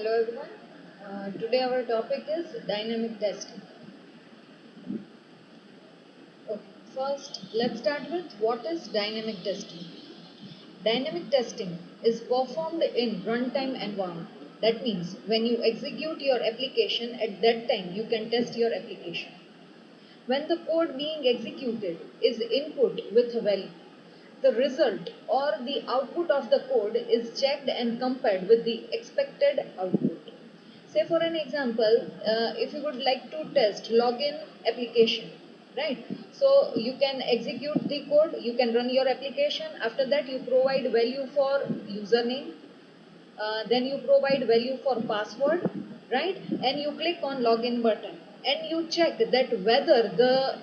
Hello everyone. Today our topic is dynamic testing. Okay, first let's start with what is dynamic testing. Dynamic testing is performed in runtime environment. That means when you execute your application at that time you can test your application. When the code being executed is input with a value, the result or the output of the code is checked and compared with the expected output. Say for an example, if you would like to test login application, right? So you can execute the code, you can run your application. After that, you provide value for username, then you provide value for password, right? And you click on login button and you check that whether the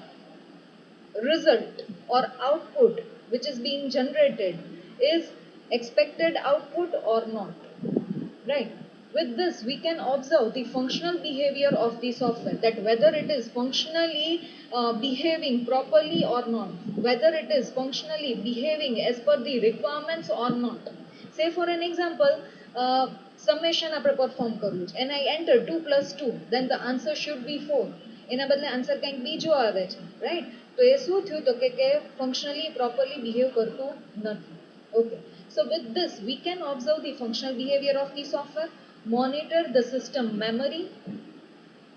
result or output which is being generated is expected output or not, right? With this we can observe the functional behavior of the software, that whether it is functionally behaving properly or not, whether it is functionally behaving as per the requirements or not. Say for an example, summation આપણે perform કરવું છે and I enter 2 plus 2, then the answer should be 4. એના બદલે answer કંઈક બીજો આવે છે, right? તો એ શું થયું? તો કે ફંક્શનલી પ્રોપરલી બિહેવ કરતું નથી. Okay, so with this we can observe the functional behavior of the software, monitor the system memory,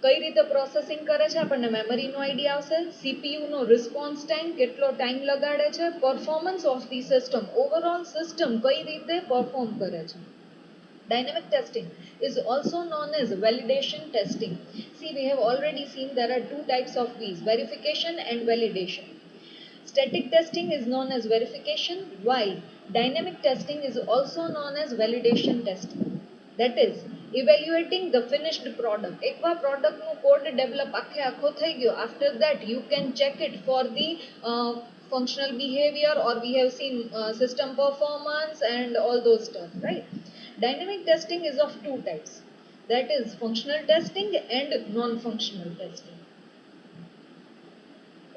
કઈ રીતે પ્રોસેસિંગ કરે છે આપણને મેમરીનો આઈડિયા આવશે, સીપીયુનો રિસ્પોન્સ ટાઈમ કેટલો ટાઈમ લગાડે છે, performance of the system, overall system કઈ રીતે પરફોર્મ કરે છે. Dynamic testing is also known as validation testing. See, we have already seen there are two types of these, verification and validation. Static testing is known as verification, while dynamic testing is also known as validation testing. That is, evaluating the finished product. એકવાર પ્રોડક્ટનું code develop આખે આખો થઈ ગયો, after that you can check it for the functional behavior, or we have seen system performance and all those stuff, right? Dynamic testing is of two types, that is functional testing and non-functional testing.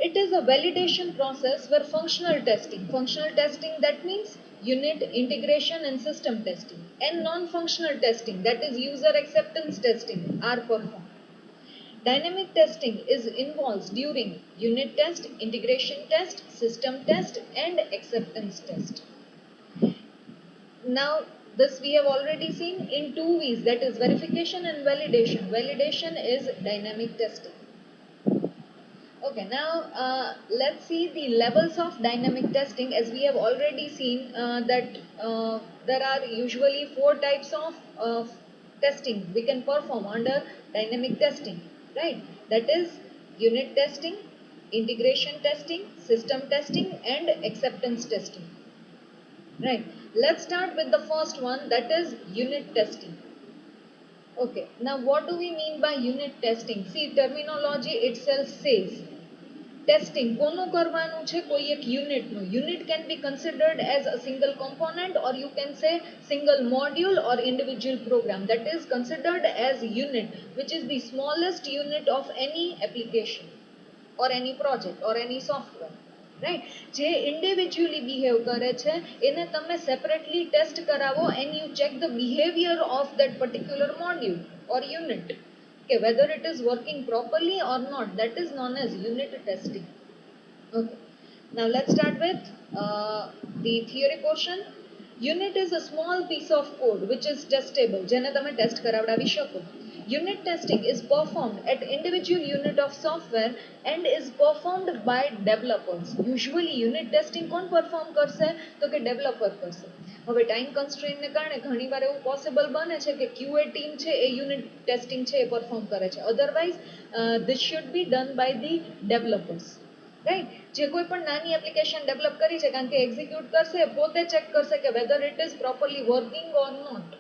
It is a validation process where functional testing that means unit integration and system testing, and non-functional testing, that is user acceptance testing, are performed. Dynamic testing is involved during unit test, integration test, system test, and acceptance test. Now, this we have already seen in two ways, that is verification and validation. Validation is dynamic testing. Okay, now let's see the levels of dynamic testing. As we have already seen that there are usually four types of testing we can perform under dynamic testing, right? That is unit testing, integration testing, system testing, and acceptance testing, right? Let's start with the first one, that is unit testing. Okay, now what do we mean by unit testing? See, terminology itself says testing કોનું કરવાનું છે, કોઈ એક યુનિટનું. Unit can be considered as a single component, or you can say single module or individual program. That is considered as unit, which is the smallest unit of any application or any project or any software, right? જે individually behave કરે છે એને તમે separately test કરાવો and you check the behavior of that particular module or unit, okay, whether it is working properly or not. That is known as unit testing. Okay, now let's start with the theory portion. Unit is a small piece of code which is testable, જેને તમે test કરાવડાવી શકો. Unit testing is performed at individual unit of software and is performed by developers. Usually unit testing કોણ perform કરશે? તો કે developer કરશે. હવે time કન્સ્ટ્રેઇન્ટને કારણે ઘણીવાર એવું પોસિબલ બને છે કે QA ટીમ છે એ યુનિટ ટેસ્ટિંગ છે એ પરફોર્મ કરે છે. Otherwise this should be done by the developers, right? જે કોઈ પણ નાની એપ્લિકેશન ડેવલપ કરી છે, કારણ કે એક્ઝિક્યુટ કરશે પોતે ચેક કરશે કે whether it is properly working or not.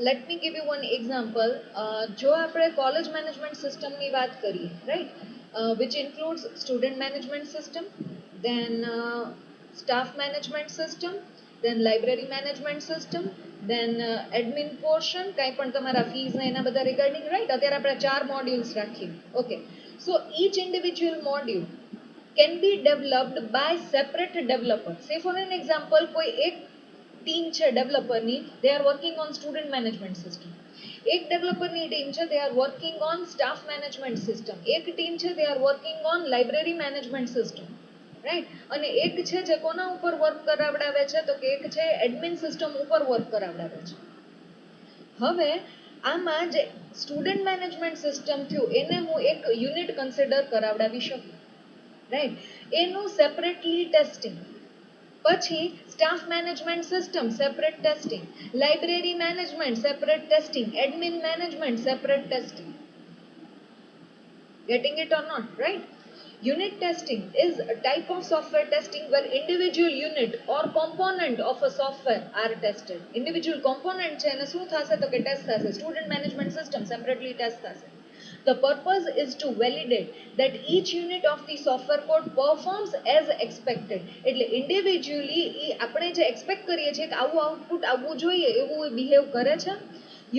Let me give you one example. જો આપણે કોલેજ મેનેજમેન્ટ સિસ્ટમની વાત કરીએ, right, which includes student management system, then staff management system, then library management system, then admin portion, કાંઈ પણ તમારા fees ને એના બધા રિગાર્ડિંગ, રાઈટ? અત્યારે આપણે 4 મોડ્યુલ્સ રાખીએ. Okay, so each individual module can be developed by separate developers. Say for an example, કોઈ એક ટીમ છે ડેવલપરની, they are working on student management system. એક ડેવલપરની ટીમ છે, they are working on staff management system. એક team છે, they are working on library management system, right. અને એક છે જે કોના ઉપર વર્ક કરાવડાવે છે, તો કે એક છે એડમિન સિસ્ટમ ઉપર વર્ક કરાવડાવે છે. હવે આમાં જે સ્ટુડન્ટ મેનેજમેન્ટ સિસ્ટમ થયું એને હું એક યુનિટ કન્સિડર કરાવડાવી શકું, રાઈટ. એનું સેપરેટલી ટેસ્ટિંગ, પછી staff management system separate testing, library management separate testing, admin management separate testing. Getting it or not, right? Unit testing is a type of software testing where individual unit or component of a software are tested. Individual component છે એને શું થશે તો કે test થશે. Student management system separately test થશે. The purpose is to validate that each unit of the software code performs as expected. એટલે individually આપણે જે expect કરીએ છીએ કે આવું આઉટપુટ આવવું જોઈએ એવું બિહેવ કરે છે.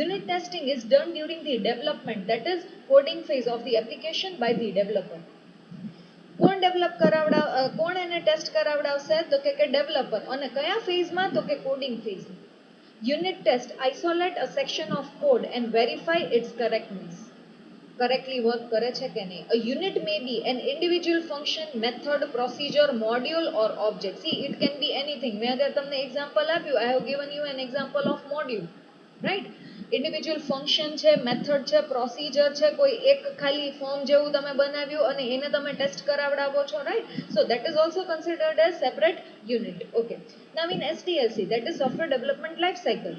Unit testing is done during the development, that is coding phase of the application by the developer. કોણ એને ટેસ્ટ કરાવડાવશે તો કે ડેવલપર. અને કયા ફેઝમાં તો કે coding phase. Unit test isolate a section of code and verify its correctness. Correctly work કરે છે કે નહીં. A unit may be an individual function, method, procedure, module or object. See, it can be anything. મેં અગર તમને example આપ્યું, I have given you an example of module, right? Individual function છે, method છે, પ્રોસિજર છે, કોઈ એક ખાલી ફોર્મ જેવું તમે બનાવ્યું અને એને તમે ટેસ્ટ કરાવડાવો છો, right. So that is also considered as separate unit. Okay. Now in SDLC, that is software development life cycle.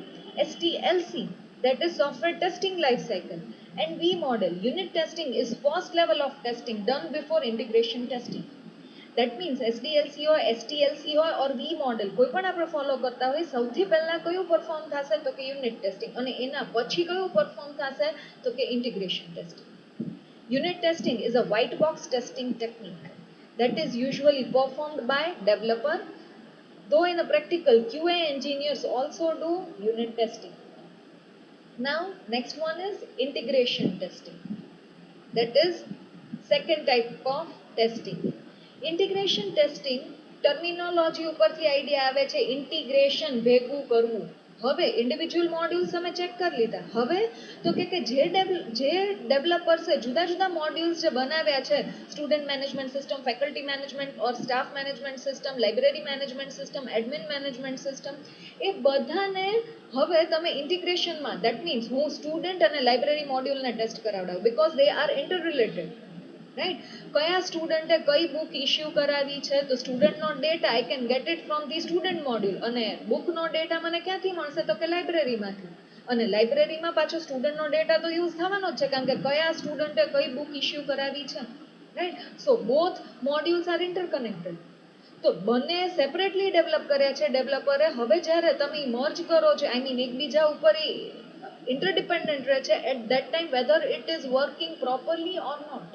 STLC, that is software testing life cycle. And V model, unit testing is first level of testing done before integration testing. That means SDLC હોય, STLC હોય or V model કોઈ પણ આપણે follow કરતા હોય, સૌથી પહેલા કયું પરફોર્મ થશે તો કે યુનિટ ટેસ્ટિંગ, અને એના પછી કયું પરફોર્મ થશે તો કે integration testing. Unit testing is a white box testing technique that is usually performed by developer, though in a practical QA engineers also do unit testing. Now next one is integration testing, that is second type of testing. Integration testing terminology ઉપરથી idea આવે છે, integration ભેગું કરવું. હવે individual modules અમે check કરી લીધા. હવે તો કે જે ડેવલપર્સે જુદા જુદા મોડ્યુલ્સ જે બનાવ્યા છે, student management system, faculty management or staff management system, library management system, admin management system, એ બધાને હવે તમે ઇન્ટિગ્રેશનમાં, દેટ મીન્સ હું સ્ટુડન્ટ અને લાઇબ્રેરી મોડ્યુલને ટેસ્ટ કરાવડાવું, because they are interrelated, right. કયા સ્ટુડન્ટે કઈ બુક ઇશ્યુ કરાવી છે તો સ્ટુડન્ટનો data I can get it from the student module, અને બુકનો ડેટા મને ક્યાંથી મળશે તો કે લાઇબ્રેરીમાંથી. અને લાઇબ્રેરીમાં પાછો સ્ટુડન્ટનો ડેટા તો યુઝ થવાનો જ છે, કારણ કે કયા સ્ટુડન્ટે કઈ બુક ઇશ્યુ કરાવી છે, રાઈટ. સો બોથ મોડ્યુલ્સ આર ઇન્ટરકનેક્ટેડ. તો બંને સેપરેટલી ડેવલપ કર્યા છે ડેવલપરે. હવે જ્યારે તમે મર્જ કરો છો, આઈ મીન એકબીજા ઉપર ઇન્ટરડિપેન્ડન્ટ રહે છે, at that time whether it is working properly or not.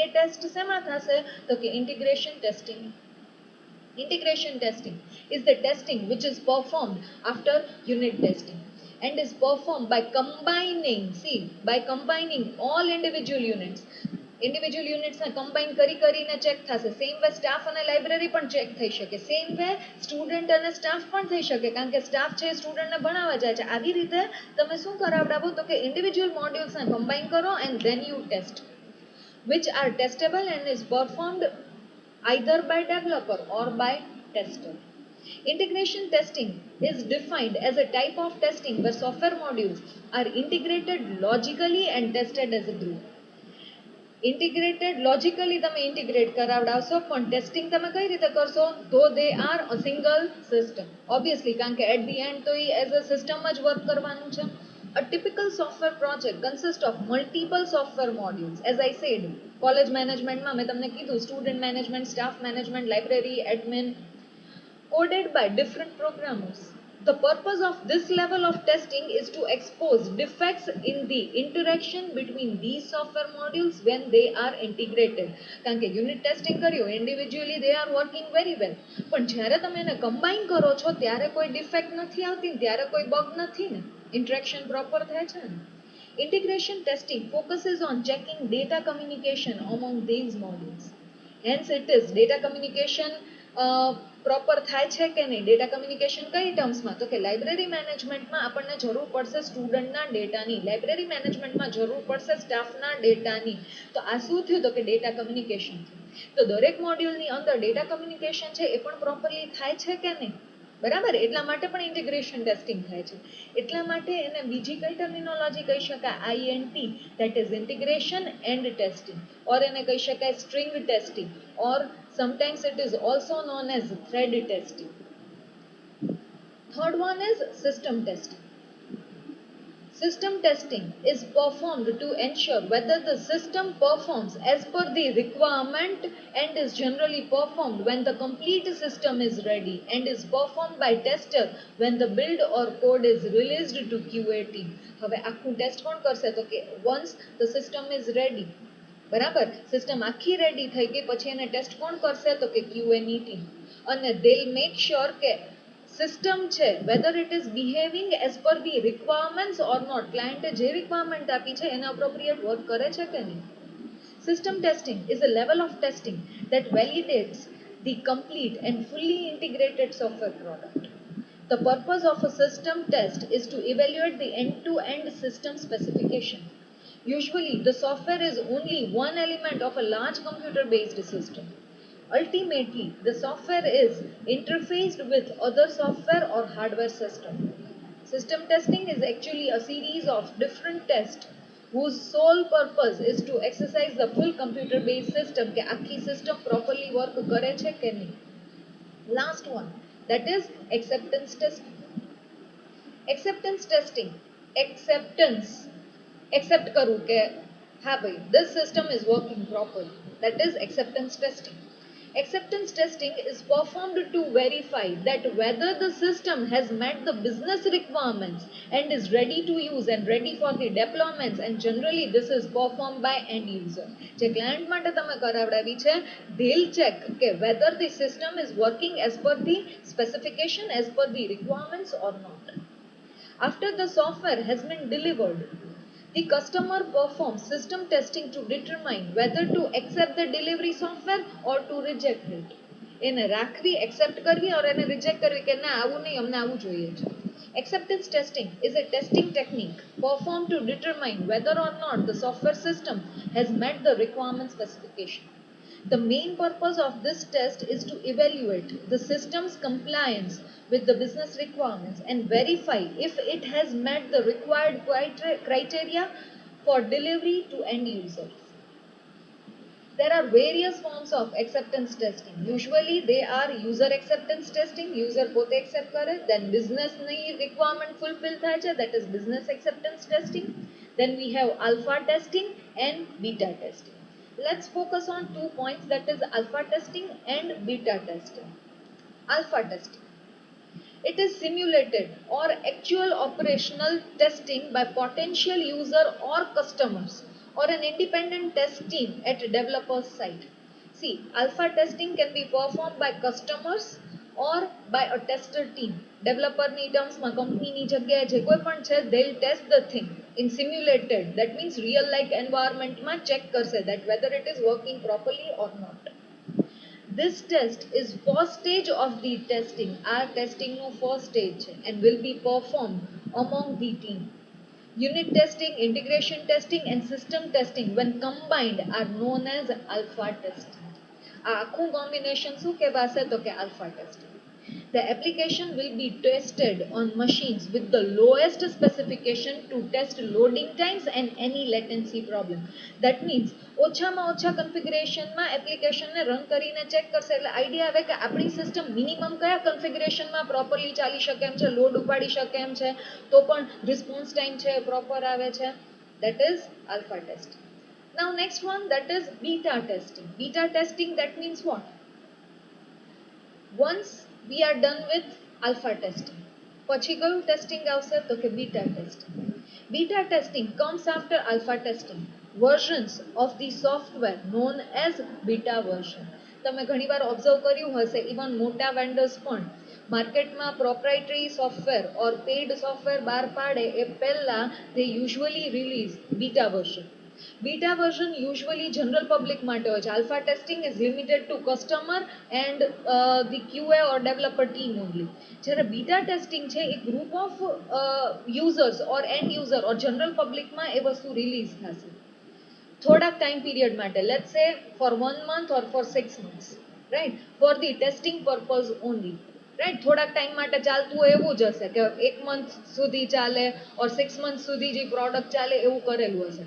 એ ટેસ્ટ શેમાં થશે તો કે integration testing. Integration testing is the testing which is performed after unit testing and is performed by combining all individual units. Individual units ને combine કરીને check થશે. Same way staff અને library પણ ચેક થઈ શકે, સેમ વે સ્ટુડન્ટ અને staff પણ થઈ શકે, કારણ કે સ્ટાફ છે સ્ટુડન્ટને ભણાવવા જાય છે. આવી રીતે તમે શું કરાવડાવો તો કે ઇન્ડિવિજ્યુઅલ મોડ્યુલ્સને કમ્બાઈન કરો and then you test, which are testable and is performed either by developer or by tester. Integration testing is defined as a type of testing where software modules are integrated logically and tested as a group. Integrated logically તમે integrate કરાવડાવશો, પણ testing તમે કઈ રીતે કરશો તો they are a single system, obviously, કારણ કે at the end તો એ એઝ અ સિસ્ટમ જ વર્ક કરવાનું છે. A typical software project consists of multiple software modules. As I said, college management માં મેં તમને કીધું student management, staff management, library, admin, coded by different programmers. The purpose of this level of testing is to expose defects in the interaction between these software modules when they are integrated. કારણ કે unit testing કર્યું, individually they are working very well, પણ જ્યારે તમે એને combine કરો છો ત્યારે કોઈ ડિફેક્ટ નથી આવતી, ત્યારે કોઈ બગ નથી ને, ઇન્ટરેક્શન પ્રોપર થાય છે ને. Integration testing focuses on checking data communication among these modules. Hence it is data communication proper થાય છે કે નહીં. ડેટા કમ્યુનિકેશન કઈ ટર્મ્સમાં? તો કે લાઇબ્રેરી મેનેજમેન્ટમાં આપણને જરૂર પડશે સ્ટુડન્ટના ડેટાની, લાઇબ્રેરી મેનેજમેન્ટમાં જરૂર પડશે સ્ટાફના ડેટાની. તો આ શું થયું? તો કે ડેટા કમ્યુનિકેશન થયું. તો દરેક મોડ્યુલની અંદર ડેટા કમ્યુનિકેશન છે એ પણ પ્રોપરલી થાય છે કે નહીં? બરાબર, એટલા માટે પણ ઇન્ટિગ્રેશન ટેસ્ટિંગ થાય છે. એટલા માટે એને બીજી કઈ ટર્મિનોલોજી કહી શકાય? INT, that is integration and testing, or એને કહી શકાય string testing, or sometimes it is also known as thread testing. Third one is system testing. System testing is performed to ensure whether the system performs as per the requirement and is generally performed when the complete system is ready and is performed by tester when the build or code is released to QA team. હવે આખું test કોણ કરશે? તો કે once the system is ready, બરાબર, system આખી ready થઈ ગઈ પછી એને ટેસ્ટ કોણ કરશે? તો કે QA ની ટીમ. અને they'll make sure કે સિસ્ટમ છે whether it is behaving as per the requirements or not, ક્લાયન્ટે જે રિક્વાયરમેન્ટ આપી છે એના અપ્રોપ્રિએટ વર્ક કરે છે કે નહીં. System testing is a level of testing that validates the complete and fully integrated software product. The purpose of a system test is to evaluate the end-to-end system specification. Usually, the software is only one element of a large computer-based system. Ultimately, the software is interfaced with other software or hardware system. System testing is actually a series of different tests whose sole purpose is to exercise the full computer-based system કે આખી system properly work કરે છે કે નહીં. Last one, that is acceptance testing. Acceptance testing, accept કરવું કે હા ભાઈ this system is working properly, that is acceptance testing. Acceptance testing is performed to verify that whether the system has met the business requirements and is ready to use and ready for the deployments, and generally this is performed by end user. જે client માટે તમે કરાવડાવી છે they'll check કે whether the system is working as per the specification, as per the requirements or not. After the software has been delivered, the customer performs system testing to determine whether to accept the delivery software or to reject it. એને રાખવી, accept કરવી or એને reject કરવી કે ના આવું નહીં, અમને આવું જોઈએ છે. Acceptance testing is a testing technique performed to determine whether or not the software system has met the requirement specification. The main purpose of this test is to evaluate the system's compliance with the business requirements and verify if it has met the required criteria for delivery to end users. There are various forms of acceptance testing. Usually they are user acceptance testing, user પોતે accept કરે, then business ની requirement fulfill થાય છે, that is business acceptance testing. Then we have alpha testing and beta testing. Let's focus on 2 points, that is alpha testing and beta testing. Alpha testing. It is simulated or actual operational testing by potential user or customers or an independent test team at a developer's site. See, alpha testing can be performed by customers or by a tester team. Developer ની terms માં company ની જગ્યાએ જે કોઈ પણ છે they'll test the thing in simulated, that means real like environment માં check કરશે that whether it is working properly or not. This test is first stage of the testing. Our testing no first stage and will be performed among the team. Unit testing, integration testing and system testing when combined are known as alpha testing. આ આખું combination શું કહેવાશે? તો કે alpha testing. The application will be tested on machines with the lowest specification to test loading times and any latency problem. That means ઓછામાં ઓછા configuration એપ્લિકેશનને run કરીને ચેક કરશે એટલે આઈડિયા આવે કે આપણી સિસ્ટમ મિનિમમ કયા configuration પ્રોપરલી ચાલી શકે એમ છે, લોડ ઉપાડી શકે એમ છે, તો પણ રિસ્પોન્સ ટાઈમ છે પ્રોપર આવે છે. That is alpha testing. Now next one, that is beta testing. Beta testing, that means what? Once we are done with alpha testing, પછી કયું ટેસ્ટિંગ આવશે? તો કે beta testing. Beta testing comes after alpha testing. Versions of the software known as beta version. તમે ઘણીવાર observe કર્યું હશે, even મોટા વેન્ડર્સ પણ માર્કેટમાં પ્રોપ્રાઇટરી સોફ્ટવેર ઓર પેઇડ સોફ્ટવેર બહાર પાડે એ પહેલા they usually release beta version. Beta version usually general public માટે હોય છે. Alpha testing is limited to customer and the QA or developer team only. જ્યારે beta testing છે એ group of users or end user or general public માં એ વસ્તુ release થશે થોડાક time period માટે, let's say for 1 month or for 6 months, right, for the testing purpose only, right. થોડાક time માટે ચાલતું હોય એવું જ હશે કે 1 month સુધી ચાલે or 6 months સુધી જે પ્રોડક્ટ ચાલે એવું કરેલું હશે.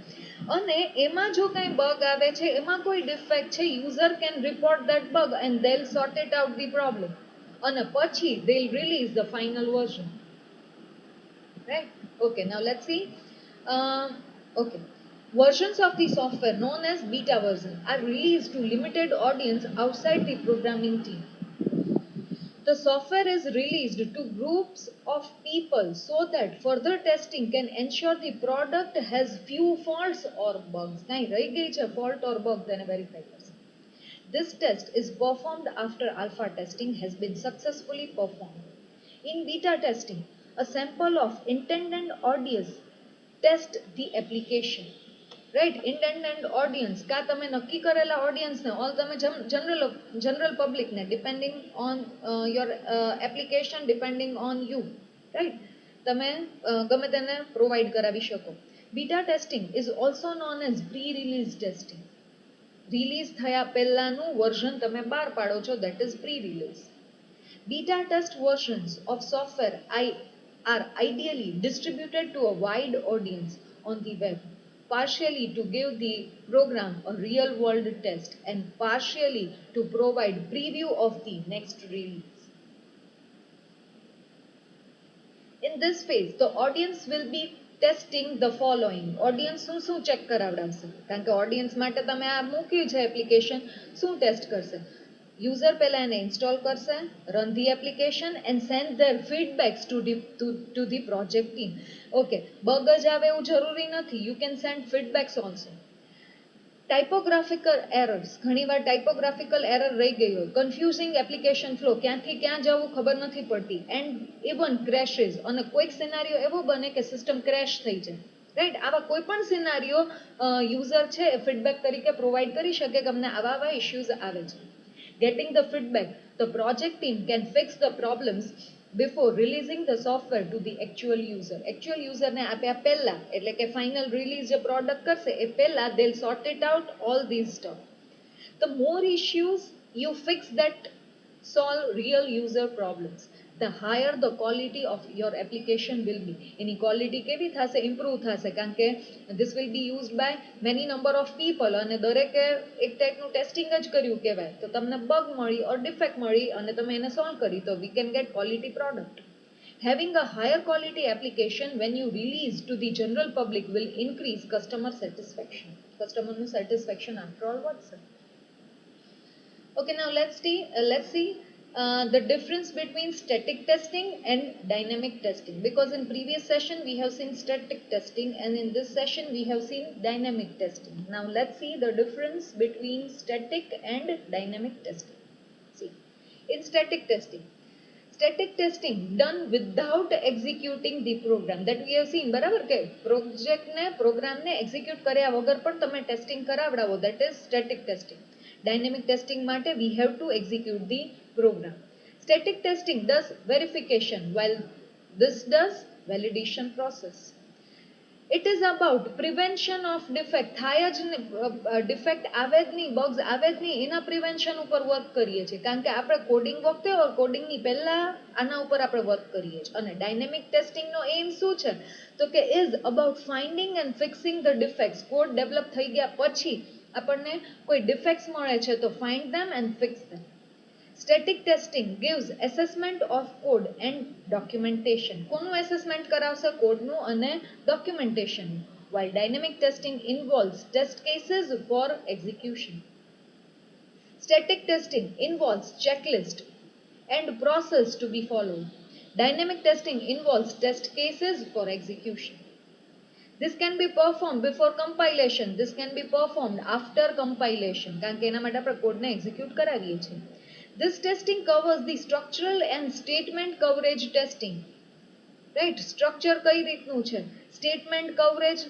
અને એમાં જો કંઈ બગ આવે છે, એમાં કોઈ ડિફેક્ટ છે, user can report that bug and they will sort it out the problem અને પછી they will release the final version, right. Okay, now let's see. Okay, versions of the software known as beta version are released to limited audience outside the programming team. The software is released to groups of people so that further testing can ensure the product has few faults or bugs. Nahi rahi gayi છે fault or bug તેને verify કરશે. This test is performed after alpha testing has been successfully performed. In beta testing, a sample of intended audience test the application. Right, intended audience કા તમે નક્કી કરેલા audience ને or તમે general public ને depending on your application, depending on you, right, તમે ગમે તેને provide કરાવી શકો. Beta testing is also known as pre-release testing. Release થયા પહેલાનું વર્ઝન તમે બહાર પાડો છો, that is pre-release. Beta test versions of software are ideally distributed to a wide audience on the web, partially to give the program a real world test and partially to provide preview of the next release. In this phase, the audience will be testing the following. Audience શું check કરાવડાવશે? કારણ કે audience માટે તમે આ મૂક્યું છે application, શું test કરશે? યુઝર પહેલા એને ઇન્સ્ટોલ કરશે, run the application and send their feedbacks to the project team. Okay, bug જ આવે એવું જરૂરી નથી, you can send feedbacks also. Typographical errors, ઘણીવાર ટાઇપોગ્રાફિકલ એરર રહી ગઈ હોય, કન્ફ્યુઝિંગ એપ્લિકેશન ફ્લો, ક્યાંથી ક્યાં જવું ખબર નથી પડતી, એન્ડ ઇવન ક્રેશિસ, અને કોઈક સિનારીઓ એવો બને કે સિસ્ટમ ક્રેશ થઈ જાય, રાઈટ. આવા કોઈ પણ સિનારીઓ યુઝર છે એ ફીડબેક તરીકે પ્રોવાઈડ કરી શકે કે અમને આવા આવા ઇશ્યુઝ આવે છે. Getting the feedback, the project team can fix the problems before releasing the software to the actual user. Actual user ને આપ્યા પહેલા, એટલે કે final release જે product કરશે એ પહેલા they'll sort it out all these stuff. The more issues you fix that solve real user problems, the higher the quality of your application will be. Any quality કેવી થશે? Improve થશે, કારણ કે this will be used by many number of people અને દરેકે એક ટાઈપનું testing જ કર્યું કહેવાય, તો તમને બગ મળી or defect મળી અને તમે એને સોલ્વ કરી, તો we can get quality product. Having a higher quality application when you release to the general public will increase customer satisfaction. Customer satisfaction after all, what's it? Okay, now let's see the difference between static testing and dynamic testing, because in previous session we have seen static testing and in this session we have seen dynamic testing. Now let's see the difference between static and dynamic testing. See, in static testing done without executing the program, that we have seen, બરાબર કે project ને programme ને execute કર્યા વગર પણ તમે testing કરાવડાવો, that is static testing. Dynamic testing માટે we have to execute the program. Static testing does verification while this does validation process. It is about prevention of defect. થાય જ defect આવે જ નહીં, bugs આવે જ નહીં, એના prevention ઉપર વર્ક કરીએ છીએ, કારણ કે આપણે કોડિંગ વખતે or કોડિંગ ની પહેલા આના ઉપર આપણે વર્ક કરીએ છીએ. અને ડાયનેમિક ટેસ્ટિંગ નો એમ શું છે? તો કે is about finding and fixing the defects. Code develop થઈ ગયા પછી આપણને કોઈ ડિફેક્ટ્સ મળે છે તો find them and fix them. Static testing gives assessment of code and documentation. કોનું assessment કરાવશે? કોડનું અને documentation. While dynamic testing involves test cases for execution. Static testing involves checklist and process to be followed. Dynamic testing involves test cases for execution. This can be performed before compilation. This can be performed after compilation, કારણ કે એના માટે આપણે કોડને execute કરાવીએ છીએ. This testing covers the structural and statement coverage testing. Right structure કઈ રીતનું છે, સ્ટેટમેન્ટ કવરેજ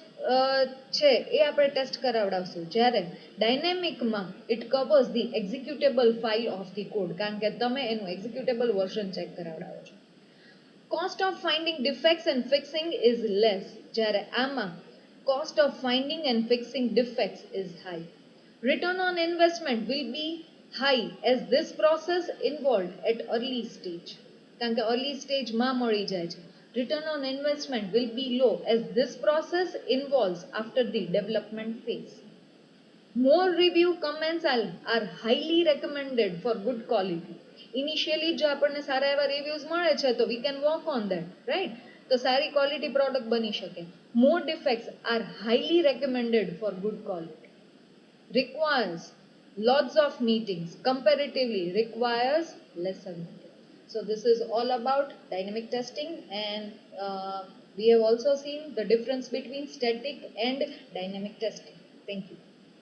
છે એ આપણે ટેસ્ટ કરાવડાવશું, જ્યારે ડાયનેમિકમાં it covers the executable file of the code, કારણ કે તમે એનું એક્ઝિક્યુટેબલ વર્ઝન ચેક કરાવડાવો છો. Cost of finding defects and fixing is less, જ્યારે આમાં cost of finding and fixing defects is high. Return on investment will be high as this process involved at early stage. કારણ કે early stage માં મળી જાય છે. Return on investment will be low as this process involves after the development phase. More review comments are highly recommended for good quality. Initially જો આપણને સારા એવા reviews મળે છે તો we can work on that, right? તો સારી quality product બની શકે. More defects are highly recommended for good quality. Requires lots of meetings, comparatively requires lesser meetings. So this is all about dynamic testing, and we have also seen the difference between static and dynamic testing. Thank you.